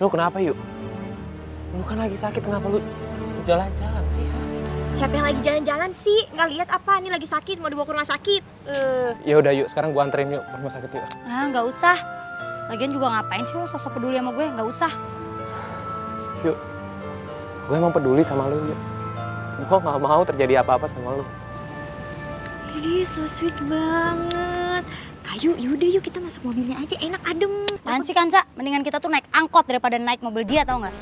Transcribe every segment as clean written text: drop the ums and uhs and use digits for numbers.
Lu kenapa yuk? Lu kan lagi sakit, kenapa lu jalan-jalan sih? Siapa yang lagi jalan-jalan sih? Nggak lihat apa? Ini lagi sakit, mau dibawa ke rumah sakit. Ya udah yuk, sekarang gua anterin yuk ke rumah sakit yuk. Ah, nggak usah. Lagian juga ngapain sih lo sosok peduli sama gue? Nggak usah. Yuk, gue emang peduli sama lu yuk. Gue gak mau terjadi apa-apa sama lu. Ini so sweet banget. Kayu, yaudah yuk kita masuk mobilnya aja, enak adem. Apaan sih Kansa? Mendingan kita tuh naik angkot daripada naik mobil dia, tau nggak?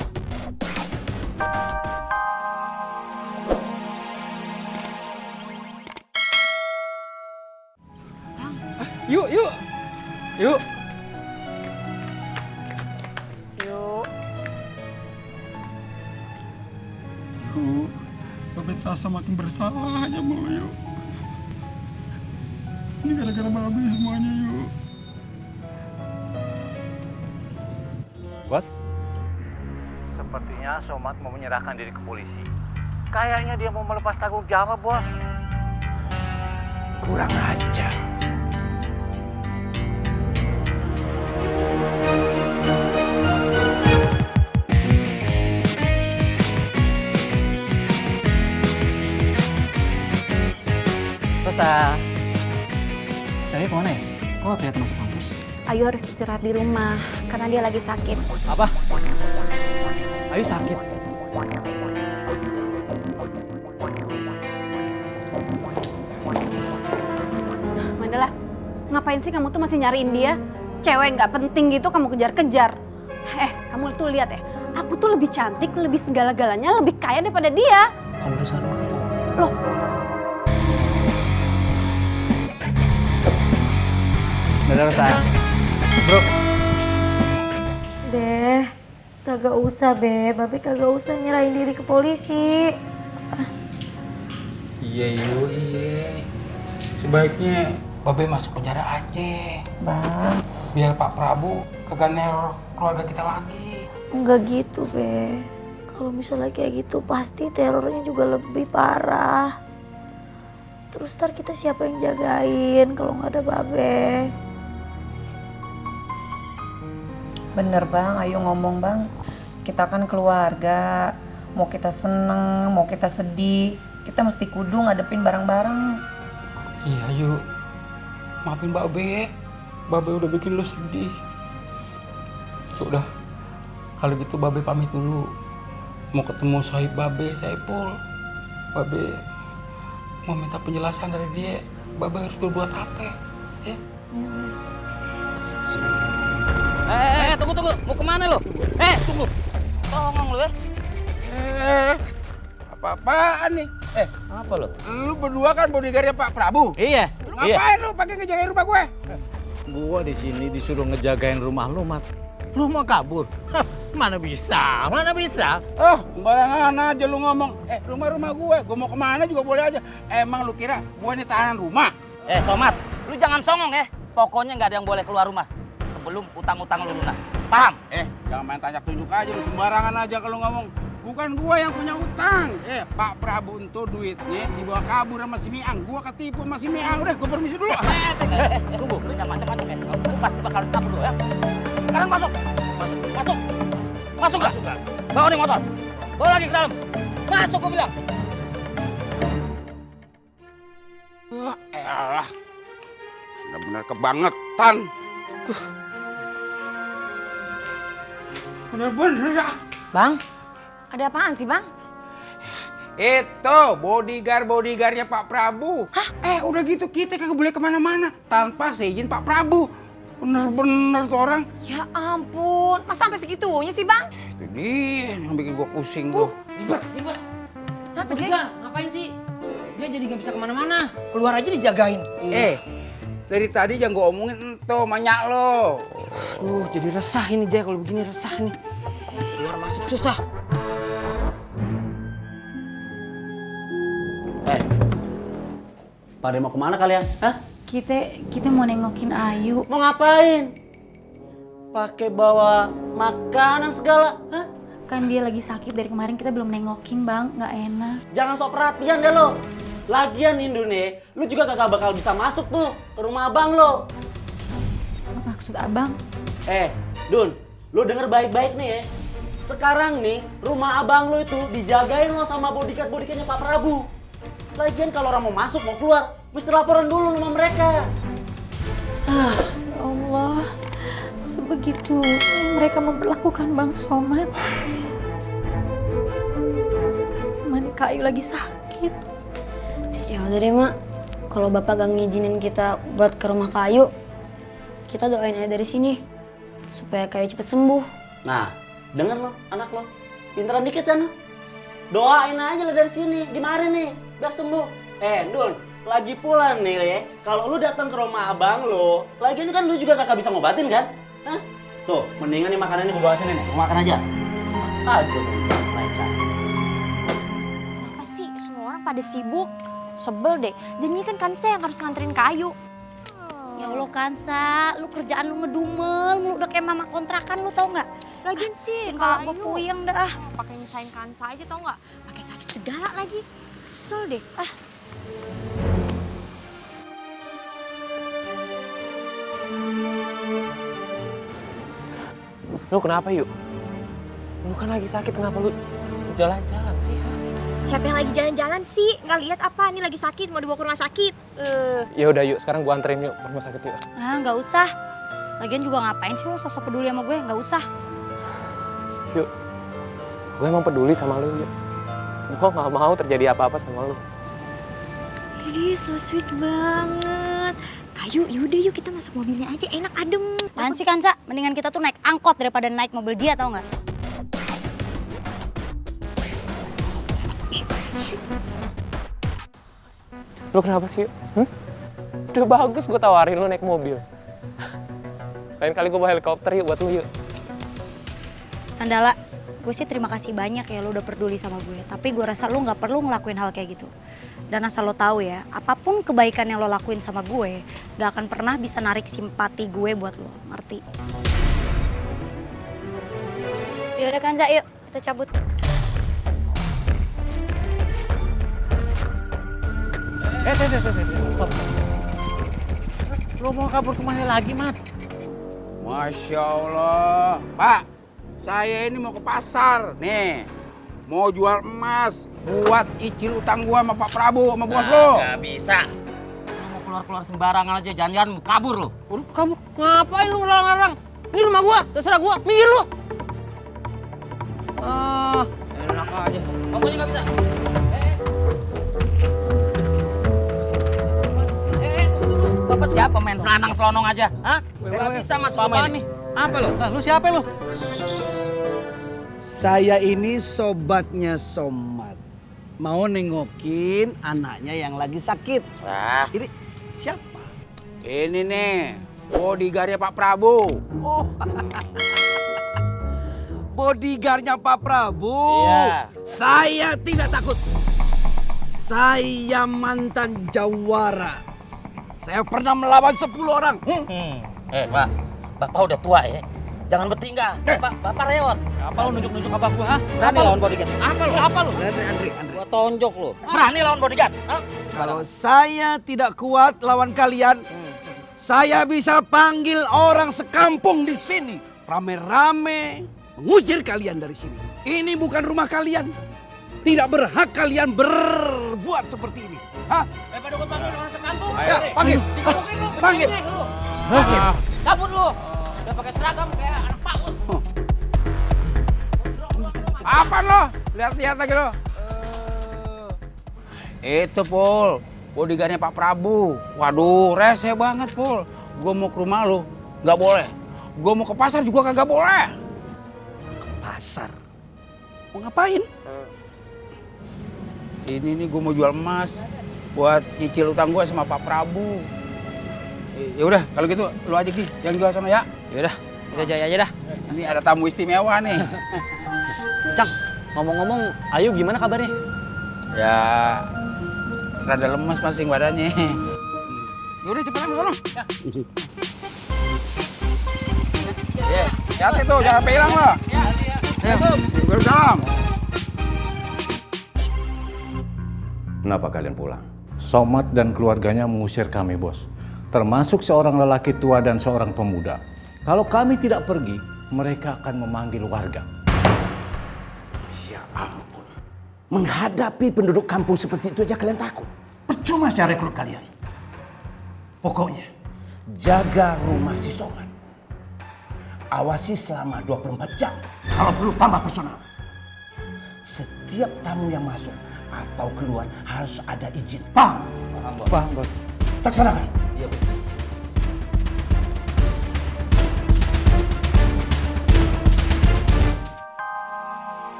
Yuk, yuk. Yuk. Yuk. Babe terasa makin bersalah aja sama lo, yuk. Ini gara-gara Babe semuanya, yuk. Bos? Sepertinya Somad mau menyerahkan diri ke polisi. Kayaknya dia mau melepas tanggung jawab, Bos. Kurang ajar. Rosa. Saya kemana ya? Kok gak kelihatan masuk kampus? Ayu harus istirahat di rumah karena dia lagi sakit. Apa? Ayu sakit? Mandala, ngapain sih kamu tuh masih nyariin dia? Cewek nggak penting gitu kamu kejar-kejar. Kamu tuh lihat ya, aku tuh lebih cantik, lebih segala-galanya, lebih kaya daripada dia. Kan urusan lu tuh. Loh, Dadah Rosa. Bro. Beh, kagak usah Beh, Babe kagak usah nyerahin diri ke polisi. Iya, yuk, iya. Sebaiknya Babe masuk penjara aja. Bang, Biar Pak Prabu kagak neror keluarga kita lagi. enggak gitu Beh. Kalau misalnya kayak gitu pasti terornya juga lebih parah. Terus ntar kita siapa yang jagain kalau nggak ada Babe? Bener Bang, ayo ngomong Bang. Kita kan keluarga, mau kita seneng, mau kita sedih, kita mesti kudu ngadepin bareng-bareng. Iya, yuk. Maafin Babe. Babe udah bikin lu sedih. Udah, kalau gitu Babe pamit dulu. Mau ketemu Sohib Babe, Saipul. Babe mau minta penjelasan dari dia. Babe harus berbuat apa, ya? Tunggu. Mau kemana lo? Tunggu. Songong lo ya. Apa-apaan nih? Apa lo? Lu berdua kan bodyguardnya Pak Prabu? Iya. Lu ngapain lu pakai ngejagain rumah gue? Gua di sini disuruh ngejagain rumah lu, Mat. Lu mau kabur? Hah, mana bisa? Oh, sembarangan aja lu ngomong. Rumah gue mau kemana juga boleh aja. Emang lu kira gua ini tahanan rumah? Somad, lu jangan songong ya. Pokoknya nggak ada yang boleh keluar rumah sebelum utang-utang lu lunas. Paham? Jangan main tanya tunjuk aja lu, sembarangan aja kalau ngomong. Bukan gua yang punya utang. Pak Prabu itu duitnya dibawa kabur sama si Miang. Gua ketipu sama si Miang. Udah, gua permisi dulu. Tunggu, lu jangan macam-macam ya. Lu pasti bakal kabur lu ya. Sekarang masuk. Masuk gak? Bawa nih motor. Bawa lagi ke dalam. Masuk gua bilang. Wah, elah. Benar-benar kebangetan. Bener-bener ya. Bang, ada apaan sih Bang? Itu bodyguardnya Pak Prabu. Hah? Udah gitu kita kagak boleh kemana-mana tanpa seizin Pak Prabu. Bener-bener tuh orang. Ya ampun, masa sampai segitunya sih Bang? Itu dia yang bikin gua pusing tuh. Dibar. Kenapa Jack? Ngapain sih? Dia jadi nggak bisa kemana-mana. Keluar aja dijagain. Dari tadi yang gua omongin ento manyak lo. Jadi resah ini Jack, kalau begini resah nih. Keluar masuk susah. Pada mau kemana kalian? Hah? Kita mau nengokin Ayu. Mau ngapain? Pakai bawa makanan segala. Hah? Kan dia lagi sakit dari kemarin, kita belum nengokin Bang, nggak enak. Jangan sok perhatian deh lo. Lagian Indone, lu juga kagak bakal bisa masuk tuh ke rumah abang lo. Apa maksud Abang? Dun, lo denger baik-baik nih ya. Sekarang nih, rumah abang lo itu dijagain lo sama bodyguard-bodyguardnya Pak Prabu. Lagian kalau orang mau masuk, mau keluar, mesti laporan dulu sama mereka. Ya Allah, sebegitu mereka memperlakukan Bang Somad. Mana Kayu lagi sakit. Ya udah deh mak, kalau bapak gak ngizinin kita buat ke rumah Kayu, kita doain aja dari sini supaya Kayu cepet sembuh. Nah, denger lo, anak lo, pinteran dikit kan lo. Doain aja lo dari sini, di mari nih, biar sembuh. Dun, lagi pula nih ya, kalau lu datang ke rumah abang lo, lagian kan lu juga kakak bisa ngobatin kan? Hah? Tuh, mendingan nih makanannya gue bawa sini nih, mau makan aja. Aja mereka. Kenapa sih semua orang pada sibuk? Sebel deh, jadinya kan Kansa yang harus nganterin Kayu. Ya Allah Kansa, lu kerjaan lu ngedumel, lu udah kayak mama kontrakan lu tau nggak? Lagian sih Kepala gue puyeng dah. pakai nyusahin Kansa aja tau nggak? Pakai sakit segala lagi. Kesel deh. Lu kenapa yuk? Lu kan lagi sakit, kenapa lu jalan-jalan sih? Ha? Siapa yang lagi jalan-jalan sih? Nggak lihat apa? Ini lagi sakit, mau dibawa ke rumah sakit. Ya udah yuk, sekarang gua anterin yuk ke rumah sakit yuk. Ah nggak usah. Lagian juga ngapain sih lo sosok peduli sama gue? Nggak usah. Yuk, gue emang peduli sama lu yuk. Gue nggak mau terjadi apa-apa sama lu. Ini so sweet banget. Kayu, yaudah yuk kita masuk mobilnya aja, enak adem. Apaan sih Kansa? Mendingan kita tuh naik angkot daripada naik mobil dia tau nggak? Lu kenapa sih yuk? Udah bagus gue tawarin lu naik mobil. Lain kali gue bawa helikopter yuk buat lu yuk. Andala, gue sih terima kasih banyak ya lo udah peduli sama gue. Tapi gue rasa lo nggak perlu ngelakuin hal kayak gitu. Dan asal lo tahu ya, apapun kebaikan yang lo lakuin sama gue, nggak akan pernah bisa narik simpati gue buat lo, ngerti? Yaudah Kanza, yuk kita cabut. Lo mau kabur kemana lagi, Mat? Masya Allah. Pak, saya ini mau ke pasar. Nih, mau jual emas buat icil utang gua sama Pak Prabu, sama bos lo. Gak bisa. Lu mau keluar-keluar sembarangan aja, jangan-jangan kabur lu. Waduh, kabur. Ngapain lu larang-larang? Ini rumah gua, terserah gua. Minggir lu. Enak aja. Pokoknya gak bisa. Bapak siapa main selanang selonong aja? Hah? Gak bisa masuk rumah nih. Apa lu? Lu siapa lu? Saya ini sobatnya Somad. Mau nengokin anaknya yang lagi sakit. Wah. Ini siapa? Ini nih, bodyguardnya Pak Prabu. Oh. Bodyguardnya Pak Prabu. Iya. Saya tidak takut. Saya mantan jawara. Saya pernah melawan 10 orang. Pak, Bapak udah tua ya. Jangan bertingkah. Bapak rewot. Apa lu nunjuk-nunjuk abah gua, ha? Berani lawan bodyguard. Apa lu? Andre. Gua tonjok lu. Berani lawan bodyguard. Kalau saya tidak kuat lawan kalian, saya bisa panggil orang sekampung di sini. Rame-rame mengusir kalian dari sini. Ini bukan rumah kalian. Tidak berhak kalian berbuat seperti ini. Hah? Daripada gua panggil orang sekampung. Ya, panggil. Panggil. Kabur lu. Udah pakai seragam kayak anak PAUD. Apaan lo? Lihat-lihat lagi lo. Itu Pul, bodyguardnya Pak Prabu. Waduh, rese banget Pul. Gue mau ke rumah lo, nggak boleh. Gue mau ke pasar juga kagak boleh. Pasar? Mau ngapain? Ini nih gue mau jual emas buat nyicil utang gue sama Pak Prabu. Ya udah, kalau gitu lu aja Ki yang jual sana ya. Ya udah, kita jaya aja dah. Ini ada tamu istimewa nih. Cang, ngomong-ngomong, Ayu gimana kabarnya? Ya, rada lemes masing badannya. Yaudah cepetan ke sana. Ya, hati tuh, jangan sampai hilang loh. Ya, Waalaikumsalam. Kenapa kalian pulang? Somad dan keluarganya mengusir kami, Bos. Termasuk seorang lelaki tua dan seorang pemuda. Kalau kami tidak pergi, mereka akan memanggil warga. Ya ampun. Menghadapi penduduk kampung seperti itu aja kalian takut. Percuma saya rekrut kalian. Pokoknya, jaga rumah si Somad. Awasi selama 24 jam. Kalau perlu tambah personal. Setiap tamu yang masuk atau keluar harus ada izin. Paham? Paham, Bos. Laksanakan.